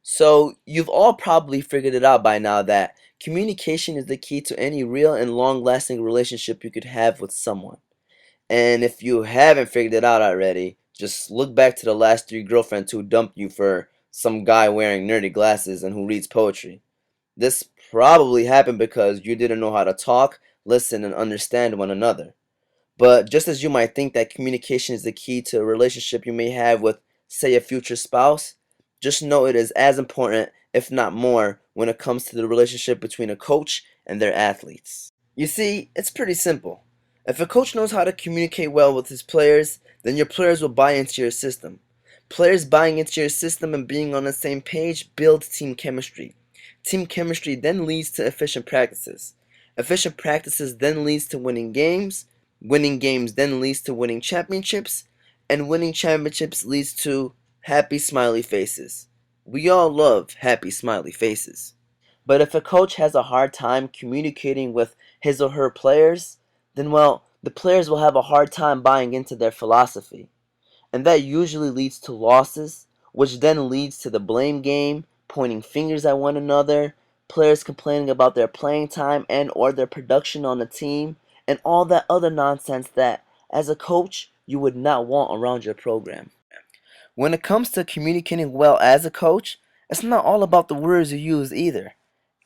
So, you've all probably figured it out by now that communication is the key to any real and long lasting relationship you could have with someone. And if you haven't figured it out already, just look back to the last three girlfriends who dumped you for some guy wearing nerdy glasses and who reads poetry. This probably happened because you didn't know how to talk, listen, and understand one another. But just as you might think that communication is the key to a relationship you may have with, say, a future spouse, just know it is as important, if not more, when it comes to the relationship between a coach and their athletes. You see, it's pretty simple. If a coach knows how to communicate well with his players, then your players will buy into your system. Players buying into your system and being on the same page builds team chemistry. Team chemistry then leads to efficient practices. Efficient practices then leads to winning games. Winning games then leads to winning championships. And winning championships leads to happy smiley faces. We all love happy smiley faces. But if a coach has a hard time communicating with his or her players, then well, the players will have a hard time buying into their philosophy. And that usually leads to losses, which then leads to the blame game, pointing fingers at one another, players complaining about their playing time and or their production on the team, and all that other nonsense that, as a coach, you would not want around your program. When it comes to communicating well as a coach, it's not all about the words you use either.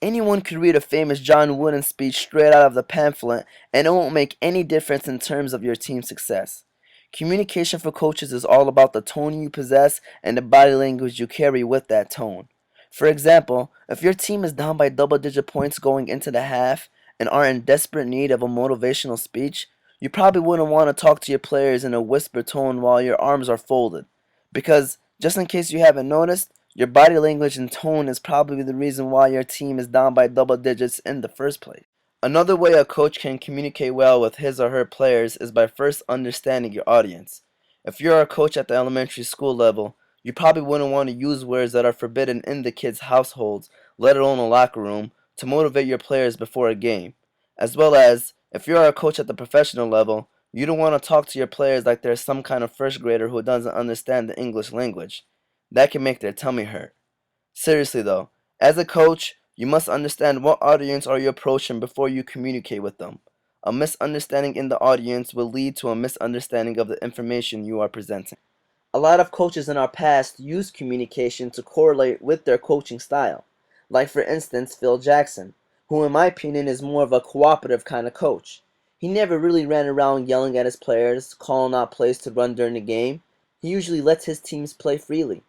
Anyone could read a famous John Wooden speech straight out of the pamphlet, and it won't make any difference in terms of your team's success. Communication for coaches is all about the tone you possess and the body language you carry with that tone. For example, if your team is down by double digit points going into the half and are in desperate need of a motivational speech, you probably wouldn't want to talk to your players in a whisper tone while your arms are folded. Because, just in case you haven't noticed, your body language and tone is probably the reason why your team is down by double digits in the first place. Another way a coach can communicate well with his or her players is by first understanding your audience. If you're a coach at the elementary school level, you probably wouldn't want to use words that are forbidden in the kids' households, let alone a locker room, to motivate your players before a game. As well as, if you're a coach at the professional level, you don't want to talk to your players like they're some kind of first grader who doesn't understand the English language. That can make their tummy hurt. Seriously though, as a coach, you must understand what audience are you approaching before you communicate with them. A misunderstanding in the audience will lead to a misunderstanding of the information you are presenting. A lot of coaches in our past used communication to correlate with their coaching style. Like for instance, Phil Jackson, who in my opinion is more of a cooperative kind of coach. He never really ran around yelling at his players, calling out plays to run during the game. He usually lets his teams play freely.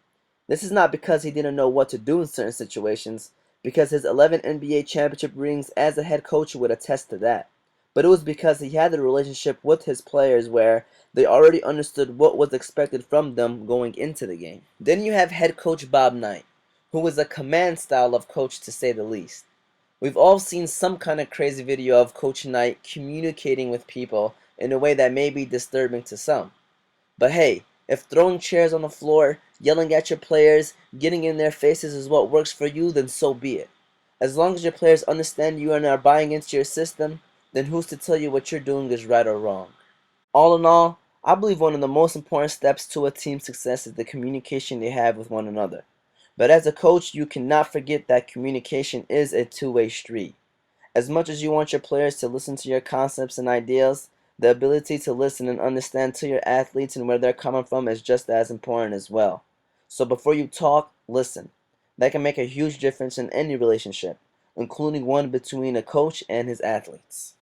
This is not because he didn't know what to do in certain situations, because his 11 NBA championship rings as a head coach would attest to that. But it was because he had a relationship with his players where they already understood what was expected from them going into the game. Then you have head coach Bob Knight, who was a command style of coach to say the least. We've all seen some kind of crazy video of Coach Knight communicating with people in a way that may be disturbing to some. But hey, if throwing chairs on the floor, yelling at your players, getting in their faces is what works for you, then so be it. As long as your players understand you and are buying into your system, then who's to tell you what you're doing is right or wrong? All in all, I believe one of the most important steps to a team's success is the communication they have with one another. But as a coach, you cannot forget that communication is a two-way street. As much as you want your players to listen to your concepts and ideas, the ability to listen and understand to your athletes and where they're coming from is just as important as well. So before you talk, listen. That can make a huge difference in any relationship, including one between a coach and his athletes.